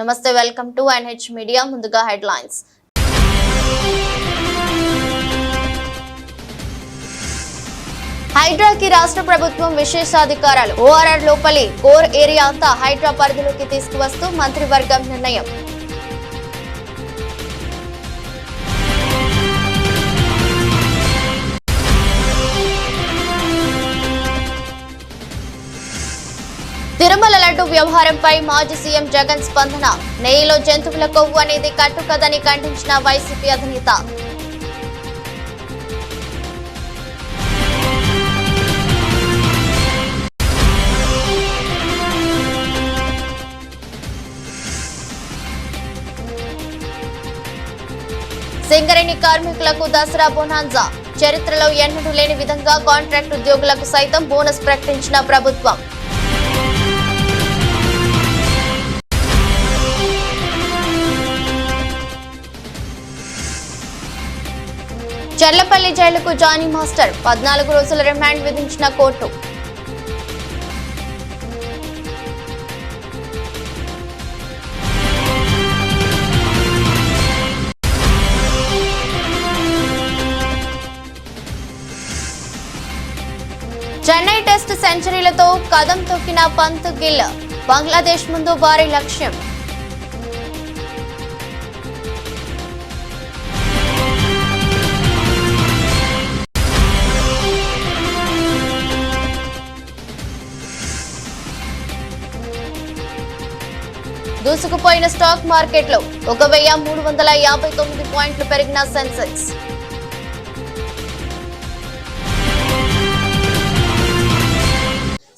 నమస్తే, welcome to NH media. ముందుగా headlines. హైడ్రాకి రాష్ట్ర ప్రభుత్వం విశేషాధికారాలు. ఓఆర్ఆర్ లోపలి కోర్ ఏరియా అంతా హైడ్రా పరిధిలోకి తీసుకువస్తూ మంత్రివర్గం నిర్ణయం. తిరుమల లడ్డు వ్యవహారంపై మాజీ సీఎం జగన్ స్పందన. నెయ్యిలో జంతువుల కొవ్వు అనేది కట్టుకదని ఖండించిన వైసీపీ అధినేత. సింగరేణి కార్మికులకు దసరా బోనాన్జా. చరిత్రలో ఎన్నడూ లేని విధంగా కాంట్రాక్ట్ ఉద్యోగులకు సైతం బోనస్ ప్రకటించిన ప్రభుత్వం. చర్లపల్లి జైలుకు జానీ మాస్టర్. 14 రోజుల రిమాండ్ విధించిన కోర్టు. చెన్నై టెస్ట్ సెంచరీలతో కదం తొక్కిన పంత్ గిల్. బంగ్లాదేశ్ ముందు భారీ లక్ష్యం. దూసుకుపోయిన స్టాక్ మార్కెట్లో 1359 పాయింట్లు పెరిగిన సెన్సెక్స్.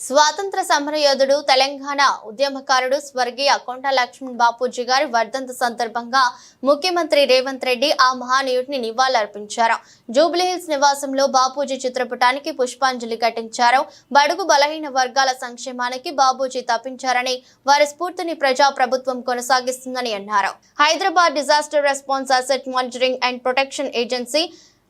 స్వాతంత్ర సమరయోధుడు, తెలంగాణ ఉద్యమకారుడు స్వర్గీయ కొండా లక్ష్మణ్ బాపూజీ గారి వర్ధంతి సందర్భంగా ముఖ్యమంత్రి రేవంత్ రెడ్డి ఆ మహానీయుడిని నివాళులర్పించారు. జూబ్లీహిల్స్ నివాసంలో బాపూజీ చిత్రపటానికి పుష్పాంజలి ఘటించారు. బడుగు బలహీన వర్గాల సంక్షేమానికి బాపూజీ తప్పించారని, వారి స్ఫూర్తిని ప్రజా ప్రభుత్వం కొనసాగిస్తుందని అన్నారు. Hyderabad disaster response asset monitoring and protection agency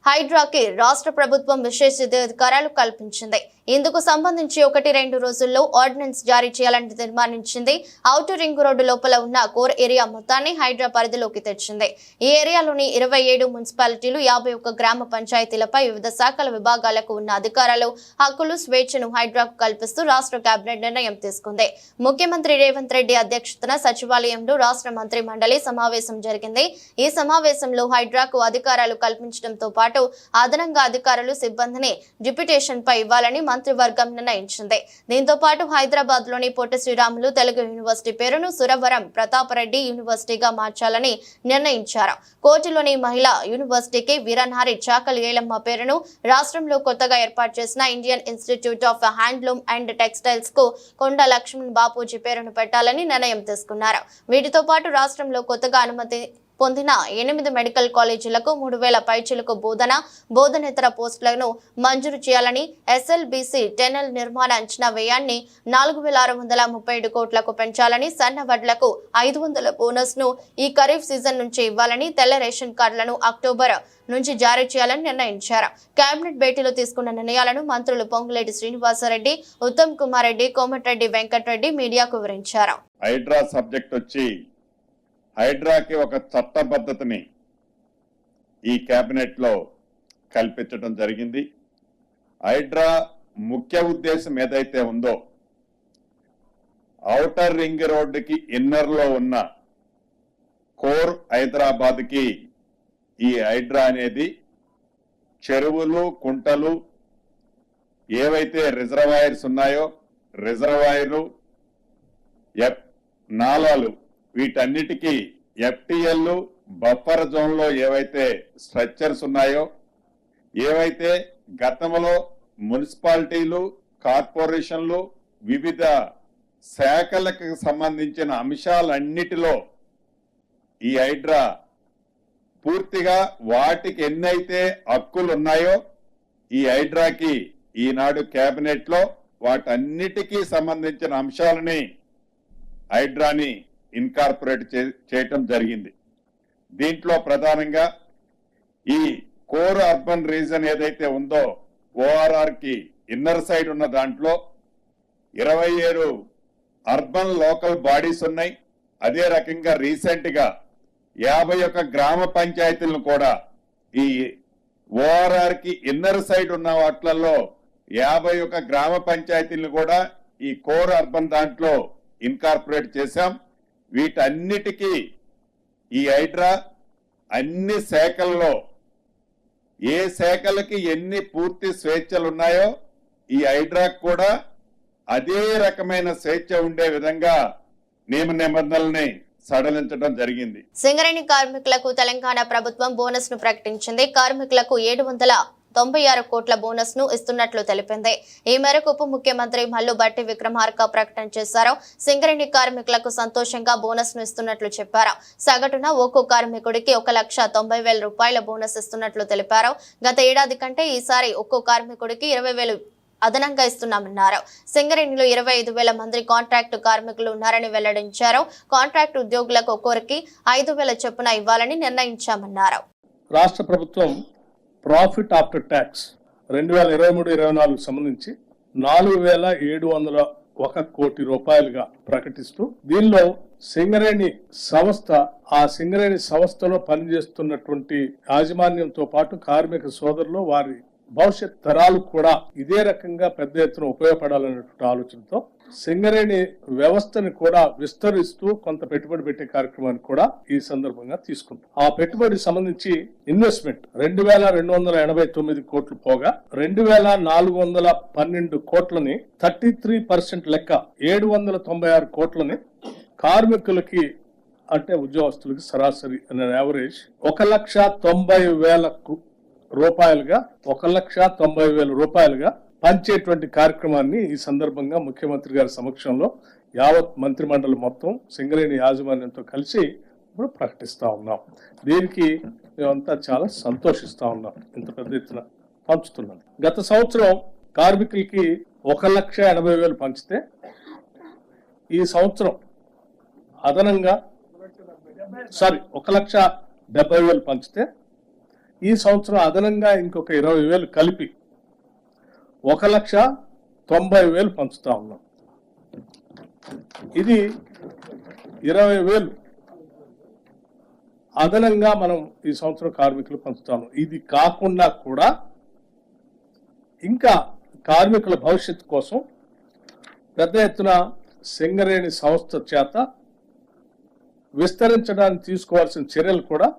హైడ్రాకి రాష్ట్ర ప్రభుత్వం విశేషాధికారాలు కల్పించింది. ఇందుకు సంబంధించి 1-2 రోజుల్లో ఆర్డినెన్స్ జారీ చేయాలని తీర్మానించింది. ఔటర్ రింగ్ రోడ్డు లోపల ఉన్న కోర్ ఏరియా మొత్తాన్ని హైడ్రా పరిధిలోకి తెచ్చింది. ఈ ఏరియాలోని 27 మున్సిపాలిటీలు, 51 గ్రామ పంచాయతీలపై వివిధ శాఖల విభాగాలకు ఉన్న అధికారాలు, హక్కులు, స్వేచ్ఛను హైడ్రాకు కల్పిస్తూ రాష్ట్ర కేబినెట్ నిర్ణయం తీసుకుంది. ముఖ్యమంత్రి రేవంత్ రెడ్డి అధ్యక్షతన సచివాలయంలో రాష్ట్ర మంత్రి మండలి సమావేశం జరిగింది. ఈ సమావేశంలో హైడ్రాకు అధికారాలు కల్పించడంతో పాటు అదనంగా అధికారులు, సిబ్బందిని డిప్యూటేషన్ పై ఇవ్వాలని మంత్రివర్గం నిర్ణయించింది. దీంతో పాటు హైదరాబాద్ లోని పొట్టి శ్రీరాములు తెలుగు యూనివర్సిటీ పేరును సురవరం ప్రతాపరెడ్డి యూనివర్సిటీగా మార్చాలని నిర్ణయించారు. కోటిలోని మహిళా యూనివర్సిటీకి వీరనారి చాకలి ఏలమ్మ పేరును, రాష్ట్రంలో కొత్తగా ఏర్పాటు చేసిన Indian institute of handloom and textiles కు కొండా లక్ష్మణ్ బాపూజీ పేరును పెట్టాలని నిర్ణయం తీసుకున్నారు. వీటితో పాటు రాష్ట్రంలో కొత్తగా అనుమతి పొందిన 8 మెడికల్ కాలేజీలకు 3000 పైచిలకు బోధనేతర పోస్టులను మంజూరు చేయాలని, SLBC టెనల్ నిర్మాణ అంచనా వ్యయాన్ని 4637 కోట్లకు పెంచాలని, సన్న వడ్లకు 500 బోనస్ ను ఈ ఖరీఫ్ సీజన్ నుంచి ఇవ్వాలని, తెల్ల రేషన్ కార్డులను అక్టోబర్ నుంచి జారీ చేయాలని నిర్ణయించారు. కేబినెట్ భేటీలో తీసుకున్న నిర్ణయాలను మంత్రులు పొంగులేటి శ్రీనివాసరెడ్డి, ఉత్తమ్ కుమార్ రెడ్డి, కోమటిరెడ్డి వెంకటరెడ్డి మీడియాకు వివరించారు. హైడ్రా సబ్జెక్ట్ వచ్చి హైడ్రాకి ఒక చట్టబద్ధతని ఈ కేబినెట్ లో కల్పించడం జరిగింది. హైడ్రా ముఖ్య ఉద్దేశం ఏదైతే ఉందో, ఔటర్ రింగ్ రోడ్డుకి ఇన్నర్ లో ఉన్న కోర్ హైదరాబాద్ కి ఈ హైడ్రా అనేది చెరువులు, కుంటలు, ఏవైతే రిజర్వాయర్స్ ఉన్నాయో రిజర్వాయర్లు, నాలాలు, వీటన్నిటికీ FTL బఫర్ జోన్ లో ఏవైతే స్ట్రక్చర్స్ ఉన్నాయో, ఏవైతే గతంలో మున్సిపాలిటీలు, కార్పొరేషన్లు, వివిధ శాఖలకు సంబంధించిన అంశాలన్నిటిలో ఈ హైడ్రా పూర్తిగా వాటికి ఎన్నైతే హక్కులు ఉన్నాయో ఈ హైడ్రాకి ఈనాడు కేబినెట్ లో వాటన్నిటికీ సంబంధించిన అంశాలని హైడ్రాని ఇన్కార్పొరేట్ చేయటం జరిగింది. దీంట్లో ప్రధానంగా ఈ కోర్ అర్బన్ రీజన్ ఏదైతే ఉందో ORR కి ఇన్నర్ సైడ్ ఉన్న దాంట్లో 27 అర్బన్ లోకల్ బాడీస్ ఉన్నాయి. అదే రకంగా రీసెంట్ గా 51 గ్రామ పంచాయతీలను కూడా ఈ ఓఆర్ఆర్ కి ఇన్నర్ సైడ్ ఉన్న వాటిలలో 51 గ్రామ పంచాయతీలను కూడా ఈ కోర్ అర్బన్ దాంట్లో ఇన్కార్పొరేట్ చేశాం. వీటన్నిటికీ ఈ హైడ్రా అన్ని శాఖల్లో ఏ శాఖలకి ఎన్ని పూర్తి స్వేచ్ఛలు ఉన్నాయో ఈ హైడ్రాకు కూడా అదే రకమైన స్వేచ్ఛ ఉండే విధంగా నియమ నిబంధనల్ని సడలించడం జరిగింది. సింగరేణి కార్మికులకు తెలంగాణ ప్రభుత్వం బోనస్ ను ప్రకటించింది. కార్మికులకు 796 కోట్ల బోనస్ ను ఇస్తున్నట్లు తెలిపింది. ఈ మేరకు ఉప ముఖ్యమంత్రి మల్లు భట్టి విక్రమార్క ప్రకటన చేశారు. సింగరేణి కార్మికులకు సంతోషంగా బోనస్ ను ఇస్తున్నట్లు చెప్పారు. సగటున ఒక్కో కార్మికుడికి 1,90,000 రూపాయల బోనస్ ఇస్తున్నట్లు తెలిపారు. గత ఏడాది కంటే ఈసారి ఒక్కో కార్మికుడికి 20,000 అదనంగా ఇస్తున్నామన్నారు. సింగరేణిలో 25,000 మంది కాంట్రాక్టు కార్మికులు ఉన్నారని వెల్లడించారు. కాంట్రాక్టు ఉద్యోగులకు ఒక్కొరికి 5,000 చొప్పున ఇవ్వాలని నిర్ణయించామన్నారు. రాష్ట్ర ప్రభుత్వం ప్రాఫిట్ ఆఫ్టర్ ట్యాక్స్ 2023-24 సంబంధించి 4,701 కోటి రూపాయలుగా ప్రకటిస్తూ దీనిలో సింగరేణి సంస్థ ఆ సింగరేణి సంస్థలో పనిచేస్తున్నటువంటి యాజమాన్యంతో పాటు కార్మిక సోదరులు వారి భవిష్యత్ తరాలు కూడా ఇదే రకంగా పెద్ద ఎత్తున ఉపయోగపడాలనేటువంటి ఆలోచనతో సింగరేణి వ్యవస్థని కూడా విస్తరిస్తూ కొంత పెట్టుబడి పెట్టే కార్యక్రమాన్ని కూడా ఈ సందర్భంగా తీసుకుంటాం. ఆ పెట్టుబడి సంబంధించి ఇన్వెస్ట్మెంట్ 2,289 కోట్లు పోగా 2,412 కోట్లని 33% లెక్క 796 కోట్లని కార్మికులకి అంటే ఉద్యోగస్తులకి సరాసరి యావరేజ్ 1,90,000 రూపాయలుగా 1,90,000 రూపాయలుగా పంచేటువంటి కార్యక్రమాన్ని ఈ సందర్భంగా ముఖ్యమంత్రి గారి సమక్షంలో యావత్ మంత్రిమండలి మొత్తం సింగరేణి యాజమాన్యంతో కలిసి ఇప్పుడు ప్రకటిస్తా ఉన్నాం. దీనికి మేమంతా చాలా సంతోషిస్తా ఉన్నాం. ఇంత పెద్ద ఎత్తున పంచుతున్నాం. గత సంవత్సరం కార్మికులకి 1,80,000 పంచితే ఈ సంవత్సరం అదనంగా 1,70,000 పంచితే ఈ సంవత్సరం అదనంగా ఇంకొక 20,000 కలిపి 1,90,000 పంచుతా ఉన్నాం. ఇది 20,000 అదనంగా మనం ఈ సంవత్సరం కార్మికులు పంచుతాము. ఇది కాకుండా కూడా ఇంకా కార్మికుల భవిష్యత్తు కోసం పెద్ద ఎత్తున సింగరేణి సంస్థ చేత విస్తరించడానికి తీసుకోవాల్సిన చర్యలు కూడా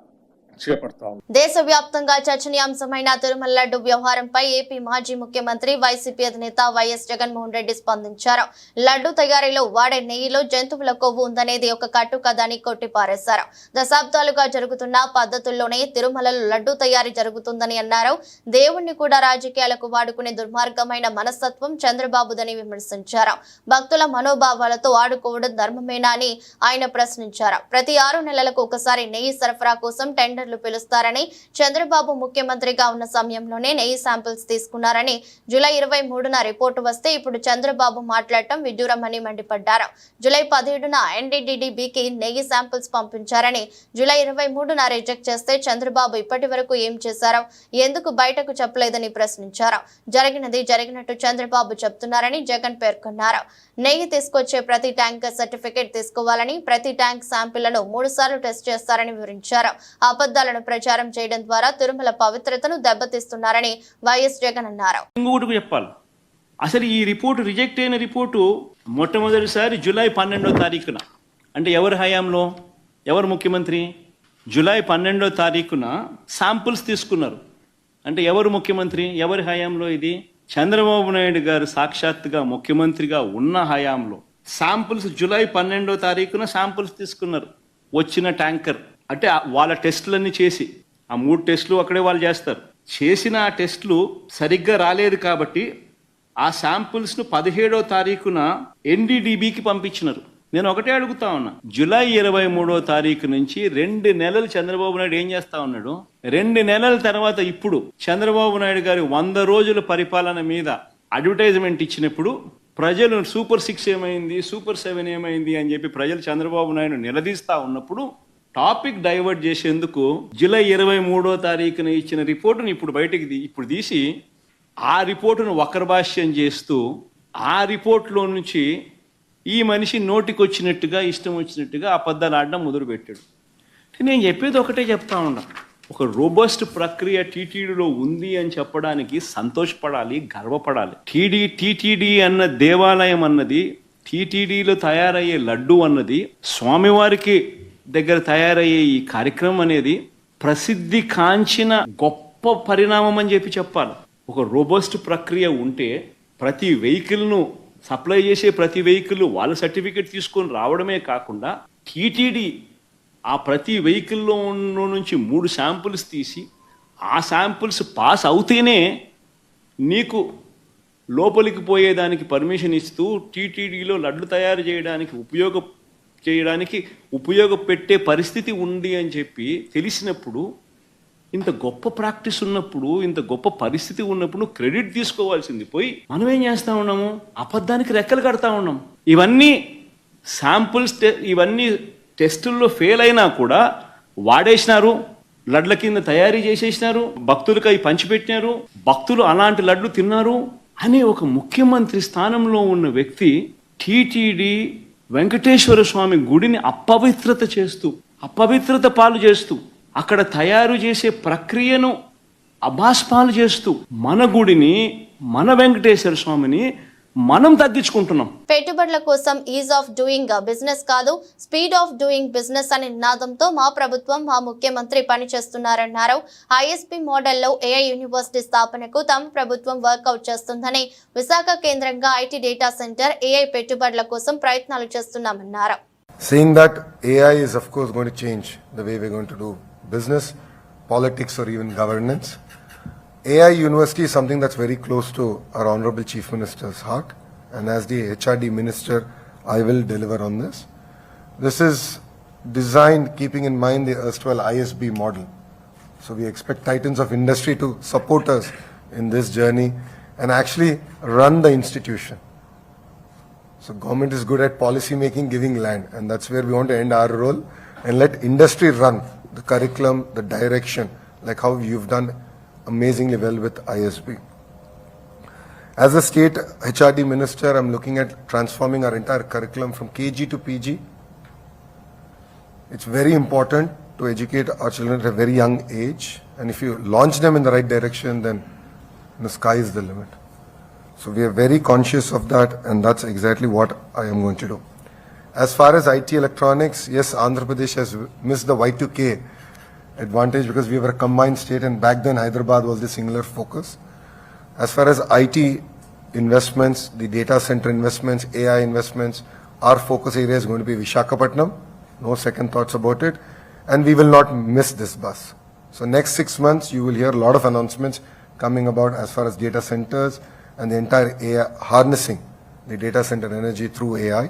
చేపడతాం. దేశవ్యాప్తంగా చర్చనీయాంశమైన తిరుమల లడ్డు వ్యవహారంపై ఏపీ మాజీ ముఖ్యమంత్రి వైసీపీ అధినేత వైఎస్ జగన్మోహన్ రెడ్డి స్పందించారు. లడ్డు తయారీలో వాడే నెయ్యిలో జంతువుల కొవ్వు ఉందనేది ఒక కట్టుకథ అని కొట్టిపారేశారు. దశాబ్దాలుగా జరుగుతున్న పద్ధతుల్లోనే తిరుమలలో లడ్డు తయారీ జరుగుతుందని అన్నారు. దేవుణ్ణి కూడా రాజకీయాలకు వాడుకునే దుర్మార్గమైన మనస్తత్వం చంద్రబాబుదని విమర్శించారు. భక్తుల మనోభావాలతో ఆడుకోవడం ధర్మమేనా అని ఆయన ప్రశ్నించారు. ప్రతి 6 నెలలకు ఒకసారి నెయ్యి సరఫరా కోసం టెండర్ పిలుస్తారని, చంద్రబాబు ముఖ్యమంత్రిగా ఉన్న సమయంలోనే నెయ్యి శాంపిల్స్ తీసుకున్నారని, జూలై 23న రిపోర్టు వస్తే ఇప్పుడు చంద్రబాబు మాట్లాడటం విడ్డూరమని మండిపడ్డారు. జూలై 17న NDDBకి నెయ్యి శాంపిల్స్ పంపించారని, జూలై 23న రిజెక్ట్ చేస్తే చంద్రబాబు ఇప్పటి వరకు ఏం చేశారో ఎందుకు బయటకు చెప్పలేదని ప్రశ్నించారు. జరిగినది జరిగినట్టు చంద్రబాబు చెప్తున్నారని జగన్ పేర్కొన్నారు. నెయ్యి తీసుకొచ్చే ప్రతి ట్యాంకర్ సర్టిఫికేట్ తీసుకోవాలని, ప్రతి ట్యాంక్ శాంపిళ్లను 3 సార్లు టెస్ట్ చేస్తారని వివరించారు. అబద్ధాలను ప్రచారం చేయడం ద్వారా తిరుమల పవిత్రతను దెబ్బతీస్తున్నారని వైఎస్ జగన్ అన్నారు. ఇంకొకటి చెప్పాలి, అసలు ఈ రిపోర్టు రిజెక్ట్ అయిన రిపోర్టు మొట్టమొదటిసారి జూలై 12వ తారీఖున, అంటే ఎవరి హయాంలో, ఎవరు ముఖ్యమంత్రి, జూలై 12వ తారీఖున శాంపుల్స్ తీసుకున్నారు. అంటే ఎవరు ముఖ్యమంత్రి, ఎవరి హయాంలో? ఇది చంద్రబాబు నాయుడు గారు సాక్షాత్తుగా ముఖ్యమంత్రిగా ఉన్న హయాంలో శాంపుల్స్ జూలై 12వ తారీఖున శాంపుల్స్ తీసుకున్నారు. వచ్చిన ట్యాంకర్ అంటే వాళ్ళ టెస్టులన్నీ చేసి, ఆ 3 టెస్టులు అక్కడే వాళ్ళు చేస్తారు, చేసిన ఆ టెస్టులు సరిగ్గా రాలేదు కాబట్టి ఆ శాంపుల్స్ను 17వ తారీఖున NDDBకి పంపించినారు. నేను ఒకటే అడుగుతా ఉన్నా, జూలై 23వ తారీఖు నుంచి 2 నెలలు చంద్రబాబు నాయుడు ఏం చేస్తా ఉన్నాడు? 2 నెలల తర్వాత ఇప్పుడు చంద్రబాబు నాయుడు గారి 100 రోజుల పరిపాలన మీద అడ్వర్టైజ్మెంట్ ఇచ్చినప్పుడు ప్రజలు సూపర్ 6 ఏమైంది, సూపర్ 7 ఏమైంది అని చెప్పి ప్రజలు చంద్రబాబు నాయుడు నిలదీస్తా ఉన్నప్పుడు టాపిక్ డైవర్ట్ చేసేందుకు జూలై 23వ తారీఖున ఇచ్చిన రిపోర్టును ఇప్పుడు తీసి ఆ రిపోర్టును వక్రభాష్యం చేస్తూ ఆ రిపోర్టులో నుంచి ఈ మనిషి నోటికొచ్చినట్టుగా ఇష్టం వచ్చినట్టుగా అబద్ధాలు ఆడడం మొదలుపెట్టాడు. నేను చెప్పేది ఒకటే చెప్తా ఉన్నా, ఒక రోబస్ట్ ప్రక్రియ టీటీడీలో ఉంది అని చెప్పడానికి సంతోషపడాలి, గర్వపడాలి. టీటీడీ అన్న దేవాలయం అన్నది, టీటీడీలో తయారయ్యే లడ్డు అన్నది, స్వామివారికి దగ్గర తయారయ్యే ఈ కార్యక్రమం అనేది ప్రసిద్ధి కాంచిన గొప్ప పరిణామం అని చెప్పాలి. ఒక రోబస్ట్ ప్రక్రియ ఉంటే ప్రతి వెహికల్ను సప్లై చేసే ప్రతి వెహికల్ వాళ్ళ సర్టిఫికేట్ తీసుకొని రావడమే కాకుండా టీటీడీ ఆ ప్రతి వెహికల్లో నుంచి 3 శాంపుల్స్ తీసి ఆ శాంపుల్స్ పాస్ అవుతేనే నీకు లోపలికి పోయేదానికి పర్మిషన్ ఇస్తూ టీటీడీలో లడ్లు తయారు చేయడానికి ఉపయోగపెట్టే పరిస్థితి ఉంది అని చెప్పి తెలిసినప్పుడు, ఇంత గొప్ప ప్రాక్టీస్ ఉన్నప్పుడు, ఇంత గొప్ప పరిస్థితి ఉన్నప్పుడు నువ్వు క్రెడిట్ తీసుకోవాల్సింది పోయి మనం ఏం చేస్తా ఉన్నాము, అబద్ధానికి రెక్కలు కడతా ఉన్నాం. ఇవన్నీ శాంపుల్స్, ఇవన్నీ టెస్టుల్లో ఫెయిల్ అయినా కూడా వాడేసినారు, లడ్ల కింద తయారీ చేసేసినారు, భక్తులకు అవి పంచిపెట్టినారు, భక్తులు అలాంటి లడ్లు తిన్నారు అనే ఒక ముఖ్యమంత్రి స్థానంలో ఉన్న వ్యక్తి టీటీడీ వెంకటేశ్వర స్వామి గుడిని అపవిత్రత పాలు చేస్తూ అక్కడ తయారు చేసే ప్రక్రియను అభాస్పాలు చేస్తూ మన గుడిని, మన వెంకటేశ్వర స్వామిని మనం తగ్గించుకుంటున్నాం. పెట్టుబడుల కోసం ఈజ్ ఆఫ్ డూయింగ్ బిజినెస్ కాదు, స్పీడ్ ఆఫ్ డూయింగ్ బిజినెస్ అనే నినాదంతో మా ప్రభుత్వం, మా ముఖ్యమంత్రి పనిచేస్తున్నారన్నారు. ఐఎస్పీ మోడల్లో ఏఐ యూనివర్సిటీ స్థాపనకు తమ ప్రభుత్వం వర్కౌట్ చేస్తుందని, విశాఖ కేంద్రంగా ఐటీ డేటా సెంటర్ ఏఐ పెట్టుబడుల కోసం ప్రయత్నాలు చేస్తున్నామన్నారు. Saying that AI is of course going to change the way we're going to do business, politics or even governance. AI University is something that's very close to our Honorable Chief Minister's heart, and as the HRD Minister, I will deliver on this. This is designed keeping in mind the erstwhile ISB model. So we expect titans of industry to support us in this journey and actually run the institution. So government is good at policy making, giving land, and that's where we want to end our role and let industry run the curriculum, the direction, like how you've done amazingly well with ISB. As a state HRD minister, I'm looking at transforming our entire curriculum from KG to PG. It's very important to educate our children at a very young age, and if you launch them in the right direction, then the sky is the limit. So we are very conscious of that, and that's exactly what I am going to do. As far as IT electronics, yes, Andhra Pradesh has missed the Y2K advantage because we were a combined state, and back then Hyderabad was the singular focus. As far as IT investments, the data center investments, AI investments, our focus area is going to be Visakhapatnam, no second thoughts about it, and we will not miss this bus. So next 6 months you will hear a lot of announcements coming about as far as data centers and the entire AI, harnessing the data center energy through AI.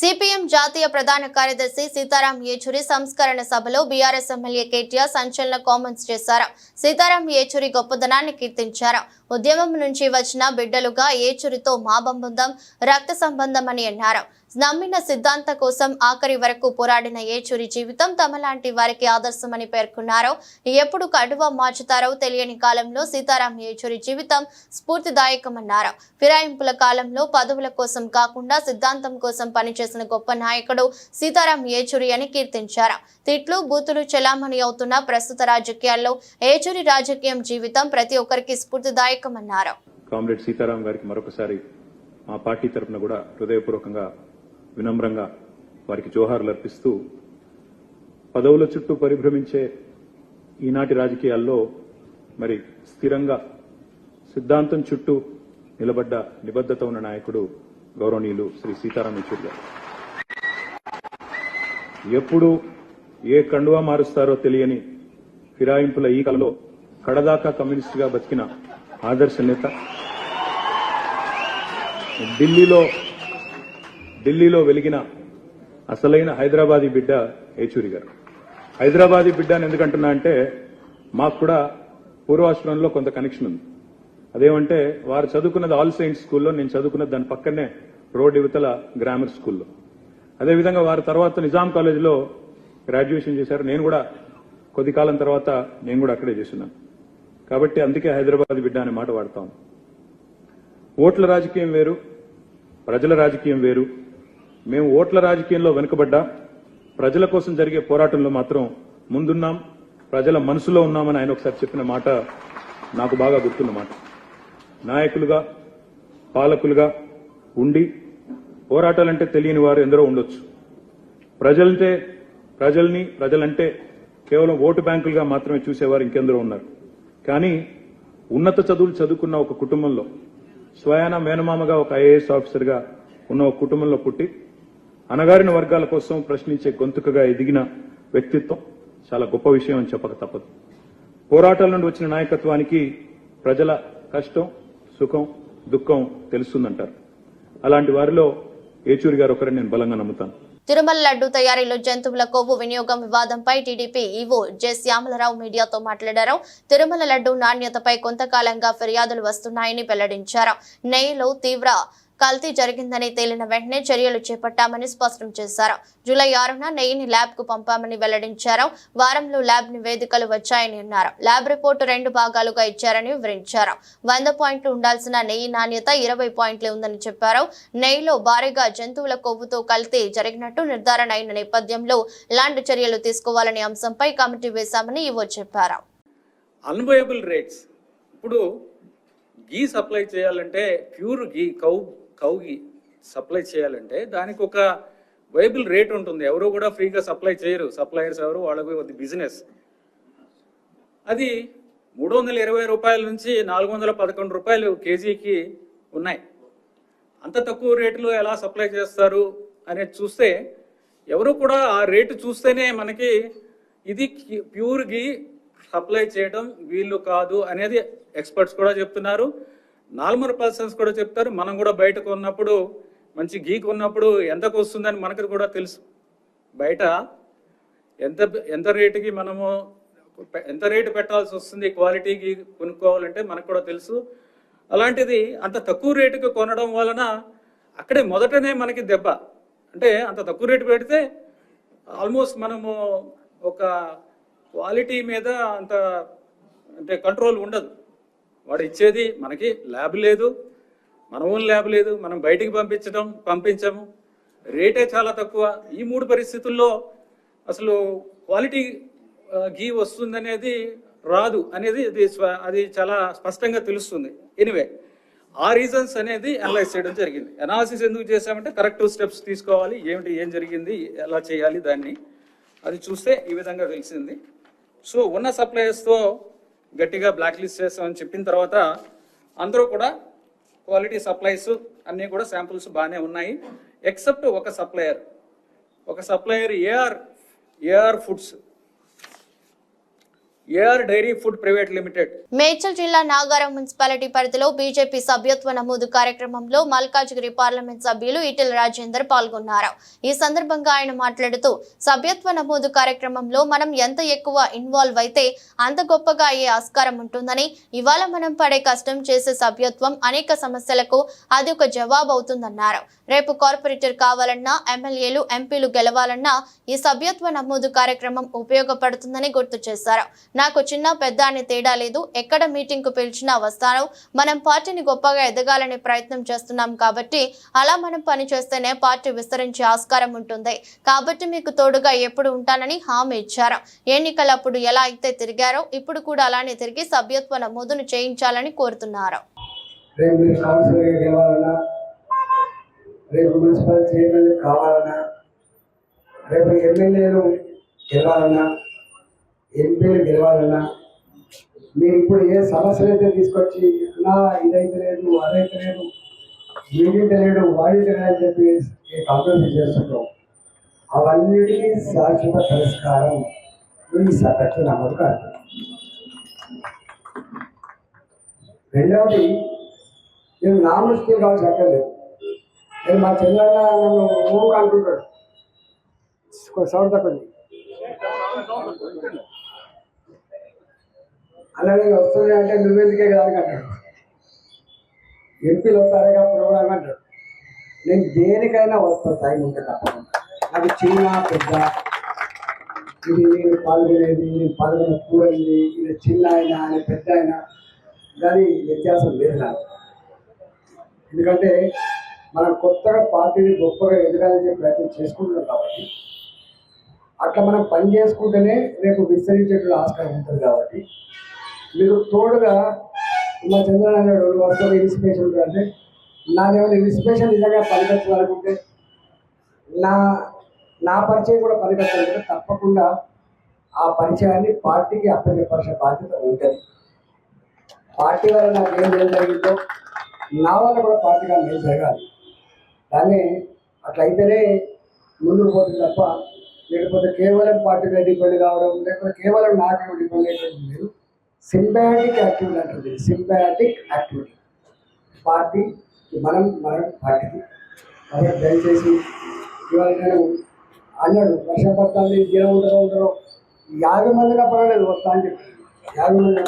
CPM జాతీయ ప్రధాన కార్యదర్శి సీతారాం యేచూరి సంస్కరణ సభలో BRS MLA KTR సంచలన comments చేశారు. సీతారాం యేచూరి గొప్పదనాన్ని కీర్తించారు. ఉద్యమం నుంచి వచ్చిన బిడ్డలుగా యేచూరితో మా బంధం, రక్త సంబంధం అని అన్నారు. నమ్మిన సిద్ధాంత కోసం ఆఖరి వరకు పోరాడిన యేచూరి జీవితం తమలాంటి వారికి ఆదర్శమని పేర్కొన్నారు. ఎప్పుడు కడువ మార్చుతారో తెలియని కాలంలో సీతారాం యేచూరి జీవితం స్ఫూర్తిదాయకమన్నారు. ఫిరాయింపుల కాలంలో పదవుల కోసం కాకుండా సిద్ధాంతం కోసం పనిచేసిన గొప్ప నాయకుడు సీతారాం యేచూరి అని కీర్తించారు. తిట్లు, బూతులు చెలామణి అవుతున్న ప్రస్తుత రాజకీయాల్లో యేచూరి రాజకీయం జీవితం ప్రతి ఒక్కరికి స్ఫూర్తిదాయకమన్నారు. కామ్రేడ్ సీతారాం గారికి మరొకసారి మా పార్టీ తరఫున కూడా హృదయపూర్వకంగా, వినమ్రంగా వారికి జోహార్లు అర్పిస్తూ, పదవుల చుట్టూ పరిభ్రమించే ఈనాటి రాజకీయాల్లో మరి స్థిరంగా సిద్ధాంతం చుట్టూ నిలబడ్డ నిబద్ధత ఉన్న నాయకుడు గౌరవనీయులు శ్రీ సీతారాం యేచూరి గారు. ఎప్పుడు ఏ కండువా మారుస్తారో తెలియని ఫిరాయింపుల ఈ కాలంలో కడదాకా కమ్యూనిస్టుగా బతికిన ఆదర్శ నేత, ఢిల్లీలో వెలిగిన అసలైన హైదరాబాదీ బిడ్డ యేచూరి గారు. హైదరాబాదీ బిడ్డ అని ఎందుకంటున్నా అంటే మాకు కూడా పూర్వాశ్రమంలో కొంత కనెక్షన్ ఉంది. అదేమంటే వారు చదువుకున్నది ఆల్ సెయింట్స్ స్కూల్లో, నేను చదువుకున్నది దాని పక్కనే రోడ్ యువతల గ్రామర్ స్కూల్లో. అదేవిధంగా వారు తర్వాత నిజాం కాలేజీలో గ్రాడ్యుయేషన్ చేశారు. నేను కూడా కొద్ది కాలం తర్వాత నేను కూడా అక్కడే చేస్తున్నాను. కాబట్టి అందుకే హైదరాబాద్ బిడ్డ అనే మాట వాడతాం. ఓట్ల రాజకీయం వేరు, ప్రజల రాజకీయం వేరు, మేము ఓట్ల రాజకీయంలో వెనుకబడ్డా ప్రజల కోసం జరిగే పోరాటంలో మాత్రం ముందున్నాం, ప్రజల మనసులో ఉన్నామని ఆయన ఒకసారి చెప్పిన మాట నాకు బాగా గుర్తున్న మాట. నాయకులుగా పాలకులుగా ఉండి పోరాటాలంటే తెలియని వారు ఎందరో ఉండొచ్చు. ప్రజలంటే కేవలం ఓటు బ్యాంకులుగా మాత్రమే చూసేవారు ఇంకెందరో ఉన్నారు. కానీ ఉన్నత చదువులు చదువుకున్న ఒక కుటుంబంలో స్వయాన మేనమామగా ఒక ఐఏఎస్ ఆఫీసర్గా ఉన్న ఒక కుటుంబంలో పుట్టి అణగారిన వర్గాల కోసం ప్రశ్నించే గొంతుకగా ఎదిగిన వ్యక్తిత్వం చాలా గొప్ప విషయం అని చెప్పక తప్పదు. పోరాటాల నుండి వచ్చిన నాయకత్వానికి ప్రజల కష్టం, సుఖం, దుఃఖం తెలుస్తుందంటారు. అలాంటి వారిలో ఏచూరి గారు ఒకరని నేను బలంగా నమ్ముతాను. తిరుమల లడ్డు తయారీలో జంతువుల కొవ్వు వినియోగం వివాదంపై టీడీపీ ఈవో జె శ్యామలరావు మీడియాతో మాట్లాడారు. తిరుమల లడ్డు నాణ్యతపై కొంతకాలంగా ఫిర్యాదులు వస్తున్నాయని వెల్లడించారు. నెయ్యిలో తీవ్ర కల్తీ జరిగిందని తేలిన వెంటనే చర్యలు చేపట్టామని స్పష్టం చేశారు. జూలై 6న నెయ్యిని ల్యాబ్ కు పంపామని వెల్లడించారు. వారంలో ల్యాబ్ నివేదికలు వచ్చాయని అన్నారు. ల్యాబ్ రిపోర్టు 2 భాగాలుగా ఇచ్చారని వివరించారు. 100 పాయింట్లు ఉండాల్సిన నెయ్యి నాణ్యత 20 పాయింట్లే ఉందని చెప్పారు. నెయ్యిలో భారీగా జంతువుల కొవ్వుతో కల్తీ జరిగినట్టు నిర్ధారణ అయిన నేపథ్యంలో ఎలాంటి చర్యలు తీసుకోవాలనే అంశంపై కమిటీ వేశామని ఈవో చెప్పారు. అన్వయబుల్ రేట్స్, ఇప్పుడు గీ సప్లై చేయాలంటే ప్యూర్ గీ కౌ గీ సప్లై చేయాలంటే దానికి ఒక వైబుల్ రేట్ ఉంటుంది. ఎవరు కూడా ఫ్రీగా సప్లై చేయరు. సప్లయర్స్ ఎవరు, వాళ్ళకి బిజినెస్. అది 320 రూపాయల నుంచి 411 రూపాయలు కేజీకి ఉన్నాయి. అంత తక్కువ రేటులో ఎలా సప్లై చేస్తారు అనేది చూస్తే ఎవరు కూడా ఆ రేటు చూస్తేనే మనకి ఇది ప్యూర్ గీ సప్లై చేయడం వీళ్ళు కాదు అనేది ఎక్స్పర్ట్స్ కూడా చెప్తున్నారు. నార్మల్ పర్సన్స్ కూడా చెప్తారు. మనం కూడా బయట కొన్నప్పుడు, మంచి గీ కొన్నప్పుడు ఎంతకు వస్తుందని మనకు కూడా తెలుసు. బయట ఎంత రేటుకి మనము ఎంత రేటు పెట్టాల్సి వస్తుంది క్వాలిటీకి కొనుక్కోవాలంటే మనకు కూడా తెలుసు. అలాంటిది అంత తక్కువ రేటుకి కొనడం వలన అక్కడే మొదటనే మనకి దెబ్బ. అంటే అంత తక్కువ రేటు పెడితే ఆల్మోస్ట్ మనము ఒక క్వాలిటీ మీద అంత అంటే కంట్రోల్ ఉండదు. వాడు ఇచ్చేది మనకి ల్యాబ్ లేదు, మన ఓన్ ల్యాబ్ లేదు, మనం బయటికి పంపించము, రేటే చాలా తక్కువ. ఈ 3 పరిస్థితుల్లో అసలు క్వాలిటీ గీ వస్తుందనేది రాదు అనేది అది చాలా స్పష్టంగా తెలుస్తుంది. ఎనివే ఆ రీజన్స్ అనేది అనలైజ్ చేయడం జరిగింది. అనాలిసిస్ ఎందుకు చేశామంటే కరెక్టివ్ స్టెప్స్ తీసుకోవాలి, ఏం జరిగింది, ఎలా చేయాలి దాన్ని, అది చూస్తే ఈ విధంగా తెలిసింది. సో ఉన్న సప్లయర్స్తో గట్టిగా బ్లాక్ లిస్ట్ చేస్తామని చెప్పిన తర్వాత అందరూ కూడా క్వాలిటీ సప్లైస్ అన్నీ కూడా శాంపుల్స్ బాగానే ఉన్నాయి. ఎక్సెప్ట్ ఒక supplier AR foods, AR dairy food private limited. Medchal జిల్లా నాగారం మున్సిపాలిటీ పరిధిలో బీజేపీ సభ్యత్వ నమోదు కార్యక్రమంలో మల్కాజ్గిరి పార్లమెంట్ సభ్యులు ఈటెల రాజేందర్ పాల్గొన్నారు. ఈ సందర్భంగా ఆయన మాట్లాడుతూ సభ్యత్వ నమోదు కార్యక్రమంలో మనం ఎంత ఎక్కువ ఇన్వాల్వ్ అయితే అంత గొప్పగా అయ్యే ఆస్కారం ఉంటుందని, ఇవాళ మనం పడే కష్టం చేసే సభ్యత్వం అనేక సమస్యలకు అది ఒక జవాబు అవుతుందన్నారు. రేపు కార్పొరేటర్ కావాలన్నా, ఎమ్మెల్యేలు ఎంపీలు గెలవాలన్నా ఈ సభ్యత్వ నమోదు కార్యక్రమం ఉపయోగపడుతుందని గుర్తు చేశారు. నాకు చిన్న పెద్ద అనే తేడా లేదు. ఎక్కడ మీటింగ్ కు పిలిచినా వస్తాను. మనం పార్టీని గొప్పగా ఎదగాలనే ప్రయత్నం చేస్తున్నాం కాబట్టి అలా మనం పని చేస్తేనే పార్టీ విస్తరించే ఆస్కారం ఉంటుంది. కాబట్టి మీకు తోడుగా ఎప్పుడు ఉంటానని హామీ ఇచ్చారు. ఎన్నికలప్పుడు ఎలా అయితే తిరిగారో ఇప్పుడు కూడా అలానే తిరిగి సభ్యత్వ నమోదును చేయించాలని కోరుతున్నారు. రేపు మున్సిపల్ చైర్మన్ కావాలన్నా, రేపు ఎమ్మెల్యేలు గెలవాలన్నా, ఎంపీలు గెలవాలన్నా, మీరు ఇప్పుడు ఏ సమస్యలు అయితే తీసుకొచ్చి నా ఇదైతే లేదు, అదైతే లేదు, వీడింటి లేడు, వాడింటి అని చెప్పి కాంప్రమైజ్ చేస్తుంటాం, అవన్నిటికీ శాశ్వత పరిష్కారం ఈ సభ్యత్వ నమోదు కార్యక్రమం. రెండవది, నేను నామస్కే కావాల్సి అక్కర్లేదు. నేను మా చెల్లెళ్ళ నన్ను ఊరు అనుకుంటాడు, సౌండ్ తక్కువ అలాగే వస్తుంది అంటే నువ్వెందుకే కదా అని అంటాడు. ఎంపీలు వస్తారే కదా ప్రోగ్రామ్ అంటాడు. నేను దేనికైనా వస్తా టైం ఉంటే తప్పకుండా. అది చిన్న పెద్ద, ఇది నేను పాల్గొనేది, నేను పాల్గొన కూడది, ఇది చిన్న అయినా అని పెద్ద అయినా దాని వ్యత్యాసం లేదు నాకు. ఎందుకంటే మనం కొత్తగా పార్టీని గొప్పగా ఎదగాలని ప్రయత్నం చేసుకుంటున్నాం కాబట్టి అట్లా మనం పని చేసుకుంటేనే రేపు విస్తరించేటువంటి ఆస్కారం ఉంటుంది. కాబట్టి మీరు తోడుగా మా చంద్రబాబు అన్నాడు వరుసగా ఇన్స్పిరేషన్ ఉంటుంది అంటే నాదేమైనా ఇన్స్పిరేషన్ నిజంగా పనికొచ్చాలనుకుంటే నా పరిచయం కూడా పనికొచ్చాలంటే తప్పకుండా ఆ పరిచయాన్ని పార్టీకి అప్పచెప్పాల్సిన బాధ్యత ఉంటుంది. పార్టీ వల్ల నాకు ఏం మేలు జరిగిందో నా వల్ల కూడా పార్టీగా మేలు జరగాలి. కానీ అట్లయితేనే ముందుకు పోతుంది తప్ప లేకపోతే కేవలం పార్టీ మీద డిపెండ్ కావడం లేకపోతే కేవలం నాకు డిపెండ్ అయ్యేది లేదు. సింబయాటిక్ యాక్టివిటీ అంటుంది. సింబయాటిక్ యాక్టివిటీ పార్టీ మనం పార్టీకి కాబట్టి దయచేసి ఇవాళ నేను అన్నాడు వర్షపడతాను జనం ఉంటారో 50 మందిగా పర్వాలేదు వస్తా అని చెప్పి 50 మంది.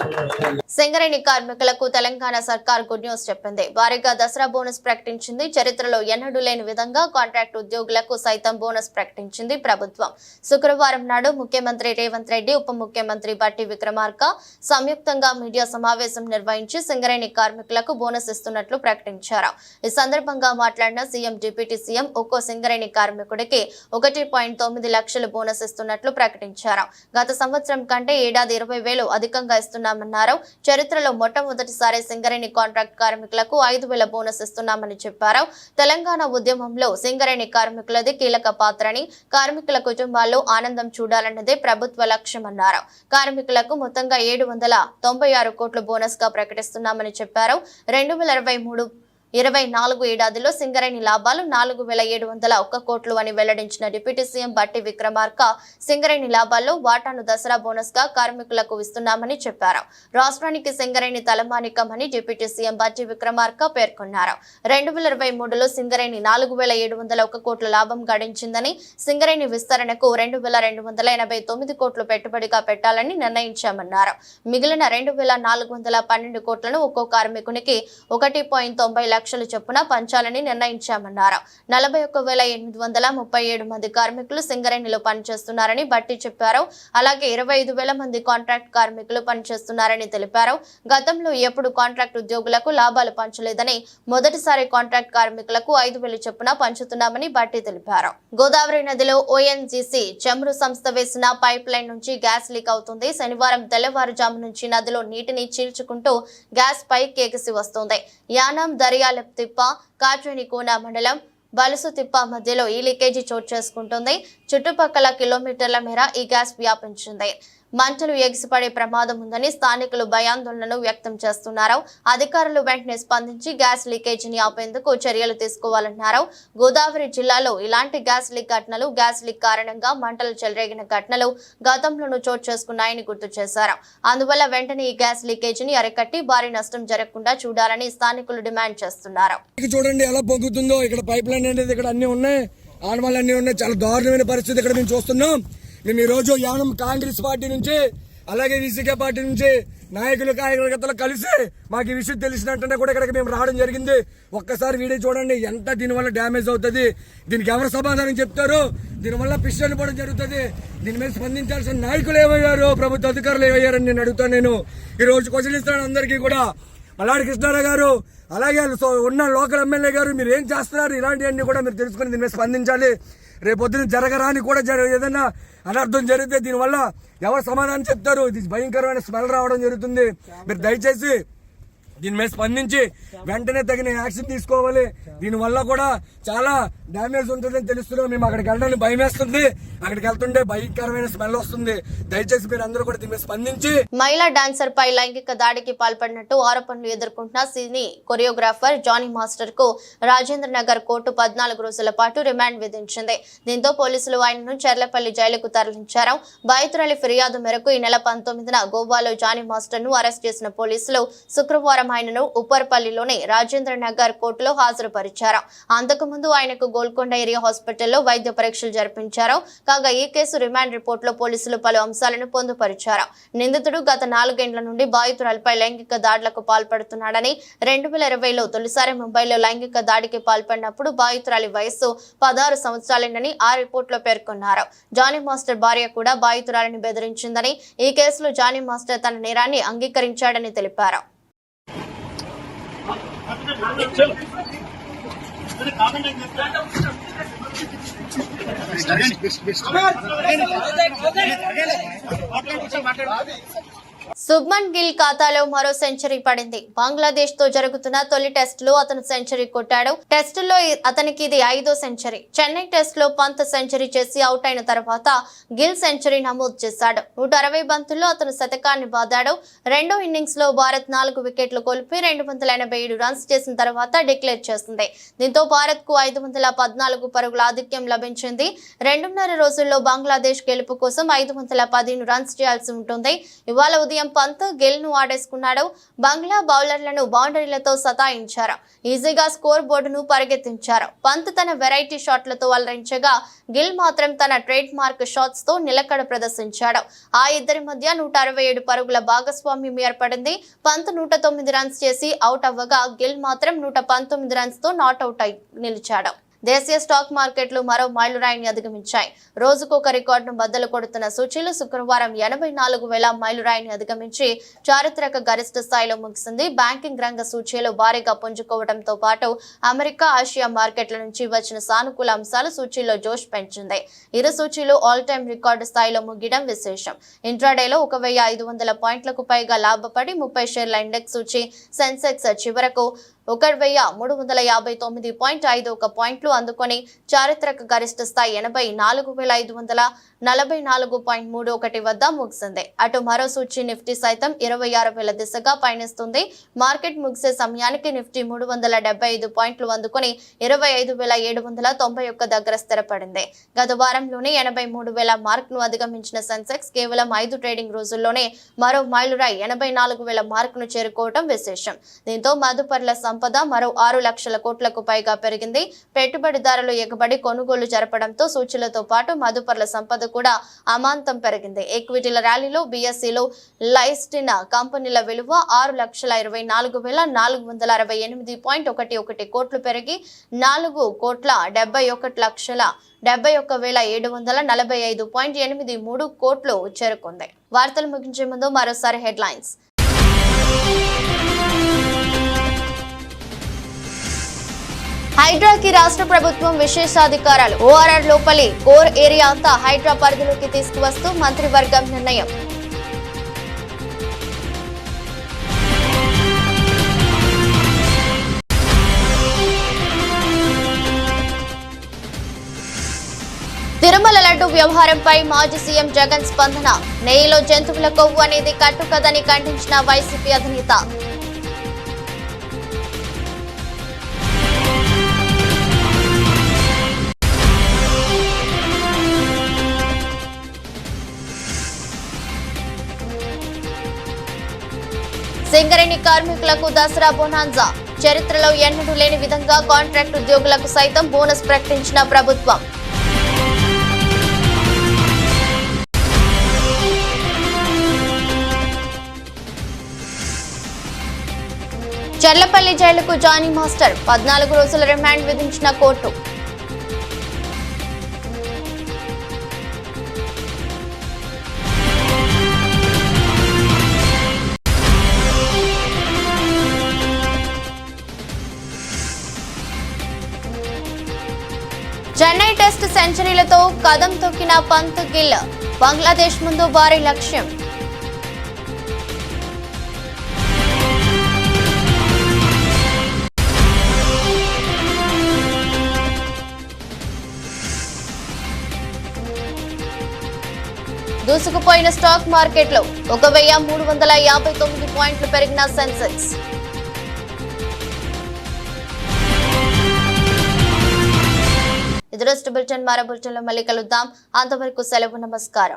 సింగరేణి కార్మికులకు తెలంగాణ సర్కార్ గుడ్ న్యూస్ చెప్పింది. భారీగా దసరా బోనస్ ప్రకటించింది. చరిత్రలో ఎన్నడూ లేని విధంగా కాంట్రాక్ట్ ఉద్యోగులకు సైతం బోనస్ ప్రకటించింది ప్రభుత్వం. శుక్రవారం నాడు ముఖ్యమంత్రి రేవంత్ రెడ్డి, ఉప ముఖ్యమంత్రి బట్టి విక్రమార్క సంయుక్తంగా మీడియా సమావేశం నిర్వహించి సింగరేణి కార్మికులకు బోనస్ ఇస్తున్నట్లు ప్రకటించారు. ఈ సందర్భంగా మాట్లాడిన సీఎం, డిప్యూటీ సీఎం ఒక్కో సింగరేణి కార్మికుడికి 1.9 లక్షలు బోనస్ ఇస్తున్నట్లు ప్రకటించారు. గత సంవత్సరం కంటే ఏడాది 20,000 అధికంగా ఇస్తున్నామన్నారు. చరిత్రలో మొట్టమొదటిసారి సింగరేణి కాంట్రాక్ట్ కార్మికులకు 5,000 బోనస్ ఇస్తున్నామని చెప్పారు. తెలంగాణ ఉద్యమంలో సింగరేణి కార్మికులది కీలక పాత్రని, కార్మికుల కుటుంబాల్లో ఆనందం చూడాలన్నదే ప్రభుత్వ లక్ష్యమన్నారు. కార్మికులకు మొత్తంగా 796 కోట్లు బోనస్ గా ప్రకటిస్తున్నామని చెప్పారు. 2023-24 ఏడాదిలో సింగరేణి లాభాలు 4,701 కోట్లు అని వెల్లడించిన డిప్యూటీ సీఎం బట్టి విక్రమార్క సింగరేణి లాభాల్లో వాటాను దసరా బోనస్ గా కార్మికులకు ఇస్తున్నామని చెప్పారు. రాష్ట్రానికి సింగరేణి తలమానికమని డిప్యూటీ సీఎం బట్టి విక్రమార్క పేర్కొన్నారు. 2023లో సింగరేణి 4,701 కోట్ల లాభం గడించిందని, సింగరేణి విస్తరణకు 2,289 కోట్లు పెట్టుబడిగా పెట్టాలని నిర్ణయించామన్నారు. మిగిలిన 2,412 కోట్లను ఒక్కో కార్మికునికి 1.90 లక్షలు చొప్పున పంచాలని నిర్ణయించామన్నారు. 41,837 మంది కార్మికులు సింగరేణిలో పనిచేస్తున్నారని బట్టి చెప్పారు. అలాగే 25,000 మంది కాంట్రాక్ట్ కార్మికులు పనిచేస్తున్నారని తెలిపారు. గతంలో ఎప్పుడు కాంట్రాక్ట్ ఉద్యోగులకు లాభాలు పంచలేదని, మొదటిసారి కాంట్రాక్ట్ కార్మికులకు 5,000 చొప్పున పంచుతున్నామని బట్టి తెలిపారు. గోదావరి నదిలో ఓఎన్జీసీ చమురు సంస్థ వేసిన పైప్ లైన్ నుంచి గ్యాస్ లీక్ అవుతుంది. శనివారం తెల్లవారుజాము నుంచి నదిలో నీటిని చీల్చుకుంటూ గ్యాస్ పైకి ఎగిసి వస్తుంది. యానం, దర్యాల తిప్ప, కాట్రేనికోన మండలం బలుసు తిప్ప మధ్యలో ఈ లీకేజీ చోటు చేసుకుంటుంది. చుట్టుపక్కల కిలోమీటర్ల మేర ఈ గ్యాస్ వ్యాపించింది. మంటలు ఎగిసిపడే ప్రమాదం ఉందని స్థానికులు భయాందోళనను వ్యక్తం చేస్తున్నారు. అధికారులు వెంటనే స్పందించి గ్యాస్ లీకేజీని ఆపేందుకు చర్యలు తీసుకోవాలన్నారు. గోదావరి జిల్లాలో ఇలాంటి గ్యాస్ లీక్ ఘటనలు, గ్యాస్ లీక్ కారణంగా మంటలు చెలరేగిన ఘటనలు గతంలోనూ చోటు చేసుకున్నాయని గుర్తు చేశారు. అందువల్ల వెంటనే ఈ గ్యాస్ లీకేజీని అరికట్టి భారీ నష్టం జరగకుండా చూడాలని స్థానికులు డిమాండ్ చేస్తున్నారు. చూడండి ఎలా పొంగుతుందో. ఇక్కడ పైప్ లైన్ అనేది ఇక్కడ అన్ని ఉన్నాయి, ఆనవాళ్ళు అన్ని ఉన్నాయి. చాలా దారుణమైన పరిస్థితి ఇక్కడ మేము చూస్తున్నాం. మేము ఈ రోజు యానం కాంగ్రెస్ పార్టీ నుంచి అలాగే విసికే పార్టీ నుంచి నాయకులు కార్యకర్తలు కలిసి మాకు ఈ విషయం తెలిసినట్టుంటే కూడా ఇక్కడికి మేము రావడం జరిగింది. ఒక్కసారి వీడియో చూడండి, ఎంత దీనివల్ల డ్యామేజ్ అవుతుంది, దీనికి ఎవరు సమాధానం చెప్తారు, దీనివల్ల పిస్టల్ పడడం జరుగుతుంది. దీని మీద స్పందించాల్సిన నాయకులు ఏమయ్యారు, ప్రభుత్వ అధికారులు ఏమయ్యారని నేను అడుగుతాను. నేను ఈ రోజు క్వశ్చన్ ఇస్తాను అందరికీ కూడా. మల్లాడి కృష్ణారావు గారు అలాగే ఉన్న లోకల్ ఎమ్మెల్యే గారు మీరు ఏం చేస్తున్నారు, ఇలాంటివన్నీ కూడా మీరు తెలుసుకుని దీని మీద స్పందించాలి. రేపొద్దున జరగరాని కూడా ఏదైనా అనర్థం జరిగితే దీనివల్ల ఎవరు సమాధానం చెప్తారు. ఇది భయంకరమైన స్మెల్ రావడం జరుగుతుంది. మీరు దయచేసి దీని మీద స్పందించి వెంటనే తగిన యాక్షన్ తీసుకోవాలి. దీనివల్ల కూడా చాలా డ్యామేజ్ ఉంటుందని తెలుస్తున్నాం. మేము అక్కడికి వెళ్ళడానికి భయం వేస్తుంది, అక్కడికి వెళ్తుంటే భయంకరమైన స్మెల్ వస్తుంది. దయచేసి మీరు అందరూ కూడా దీని మీద స్పందించి. మహిళా డాన్సర్ పై లైంగిక దాడికి పాల్పడినట్టు ఆరోపణలు ఎదుర్కొంటున్న సినీ కొరియోగ్రాఫర్ జానీ మాస్టర్ కు రాజేంద్ర నగర్ కోర్టు 14 రోజుల పాటు రిమాండ్ విధించింది. దీంతో పోలీసులు ఆయనను చెర్లపల్లి జైలుకు తరలించారు. బాధితురాలి ఫిర్యాదు మేరకు ఈ నెల 19న గోవాలో జానీ మాస్టర్ ను అరెస్ట్ చేసిన పోలీసులు శుక్రవారం ఆయనను ఉప్పర్పల్లిలోని రాజేంద్ర నగర్ కోర్టులో హాజరుపరిచారు. అంతకుముందు ఆయనకు గోల్కొండ ఏరియా హాస్పిటల్లో వైద్య పరీక్షలు జరిపించారు. కాగా ఈ కేసు రిమాండ్ రిపోర్ట్ లో పోలీసులు పలు అంశాలను పొందుపరిచారు. నిందితుడు గత 4 ఏళ్ల నుండి బాధితురాలపై లైంగిక దాడులకు పాల్పడుతున్నాడని, 2020లో తొలిసారి ముంబైలో లైంగిక దాడికి పాల్పడినప్పుడు బాధితురాలి వయస్సు 16 సంవత్సరాలేనని ఆ రిపోర్ట్ లో పేర్కొన్నారు. జానీ మాస్టర్ భార్య కూడా బాధితురాలిని బెదిరించిందని, ఈ కేసులో జానీ మాస్టర్ తన నేరాన్ని అంగీకరించాడని తెలిపారు. శుభ్మన్ గిల్ ఖాతాలో మరో సెంచరీ పడింది. బంగ్లాదేశ్ తో జరుగుతున్న తొలి టెస్ట్ లో అతను సెంచరీ కొట్టాడు. టెస్టులో అతనికి ఇది 5వ సెంచరీ. చెన్నై టెస్ట్ లో పంత్ సెంచరీ చేసి అవుట్ అయిన తర్వాత గిల్ సెంచరీ నమోదు చేశాడు. 160 బంతుల్లో అతను శతకాన్ని బాదాడు. రెండో ఇన్నింగ్స్ లో భారత్ 4 వికెట్లు కోల్పి 287 రన్స్ చేసిన తర్వాత డిక్లేర్ చేసింది. దీంతో భారత్ కు 514 పరుగుల ఆధిక్యం లభించింది. 2.5 రోజుల్లో బంగ్లాదేశ్ గెలుపు కోసం 515 రన్స్ చేయాల్సి ఉంటుంది. ఇవాళ ఉదయం పంత్ గిల్ ను ఆడేసుకున్నాడు. బంగ్లా బౌలర్లను బౌండరీలతో సతాయించారు. ఈజీగా స్కోర్ బోర్డును పరిగెత్తించారు. పంత్ తన వెరైటీ షాట్లతో అలరించగా గిల్ మాత్రం తన ట్రేడ్ మార్క్ షాట్స్ తో నిలకడ ప్రదర్శించాడు. ఆ ఇద్దరి మధ్య 167 పరుగుల భాగస్వామ్యం ఏర్పడింది. పంత్ 109 రన్స్ చేసి అవుట్ అవ్వగా గిల్ మాత్రం 119 రన్స్ తో నాట్అవుట్ అయి నిలిచాడు. దేశీయ స్టాక్ మార్కెట్లు మరో మైలురాయిని అధిగమించాయి. రోజుకొక రికార్డును బద్దలు కొడుతున్న సూచీలు శుక్రవారం 84,000 మైలురాయిని అధిగమించి చారిత్రక గరిష్ట స్థాయిలో ముగిసింది. బ్యాంకింగ్ రంగ సూచీలు భారీగా పుంజుకోవడంతో పాటు అమెరికా, ఆసియా మార్కెట్ల నుంచి వచ్చిన సానుకూల అంశాలు సూచీల్లో జోష్ పెంచింది. ఇరు సూచీలు ఆల్ టైమ్ రికార్డు స్థాయిలో ముగియడం విశేషం. ఇంట్రాడేలో 1,500 పాయింట్లకు పైగా లాభపడి 30 షేర్ల ఇండెక్స్ సూచీ సెన్సెక్స్ చివరకు 1,559.51 పాయింట్లు అందుకొని చారిత్రక గరిష్ట స్థాయి 84,544.31 వద్ద ముగిసింది. అటు మరో సూచీ నిఫ్టీ సైతం 26,000 దిశగా పయనిస్తుంది. మార్కెట్ ముగిసే సమయానికి నిఫ్టీ 375 పాయింట్లు అందుకొని 25,791 దగ్గర స్థిరపడింది. గత వారంలోనే 83,000 మార్క్ ను అధిగమించిన సెన్సెక్స్ కేవలం 5 ట్రేడింగ్ రోజుల్లోనే మరో మైలురాయి 84,000 మార్క్ ను చేరుకోవడం విశేషం. దీంతో మదుపర్ల సంపద మరో 6 లక్షల కోట్లకు పైగా పెరిగింది. పెట్టుబడిదారులు ఎగబడి కొనుగోలు జరపడంతో సూచీలతో పాటు మదుపర్ల సంపద కూడా అమాంతం పెరిగింది. ఈక్విటీల ర్యాలీలో బీఎస్ఈలో లైస్టిన కంపెనీల విలువ 6,24,468.11 కోట్లు పెరిగి 4,71,71,745.83 కోట్లు చేరుకుంది. వార్తలు ముగించే ముందు మరోసారి హెడ్లైన్స్. హైడ్రాకి రాష్ట్ర ప్రభుత్వం విశేషాధికారాలు. ఓఆర్ఆర్ లోపలి కోర్ ఏరియా అంతా హైడ్రా పరిధిలోకి తీసుకువస్తూ మంత్రివర్గం నిర్ణయం. తిరుమల లడ్డు వ్యవహారంపై మాజీ సీఎం జగన్ స్పందన. నెయ్యిలో జంతువుల కొవ్వు అనేది కట్టుకదని ఖండించిన వైసీపీ అధినేత. సింగరేణి కార్మికులకు దసరా బోనాంజా. చరిత్రలో ఎన్నడూ లేని విధంగా కాంట్రాక్ట్ ఉద్యోగులకు సైతం బోనస్ ప్రకటించిన ప్రభుత్వం. చర్లపల్లి జైలుకు జానీ మాస్టర్. 14 రోజుల రిమాండ్ విధించిన కోర్టు. చెన్నై టెస్ట్ సెంచరీలతో కదం తొక్కిన పంత్ గిల్. బంగ్లాదేశ్ ముందు భారీ లక్ష్యం. దూసుకుపోయిన స్టాక్ మార్కెట్లో 1,359 పాయింట్లు పెరిగిన సెన్సెక్స్. ఇది బులెటిన్. మరో బులెటిన్లో మళ్ళీ కలుద్దాం. అంతవరకు సెలవు. నమస్కారం.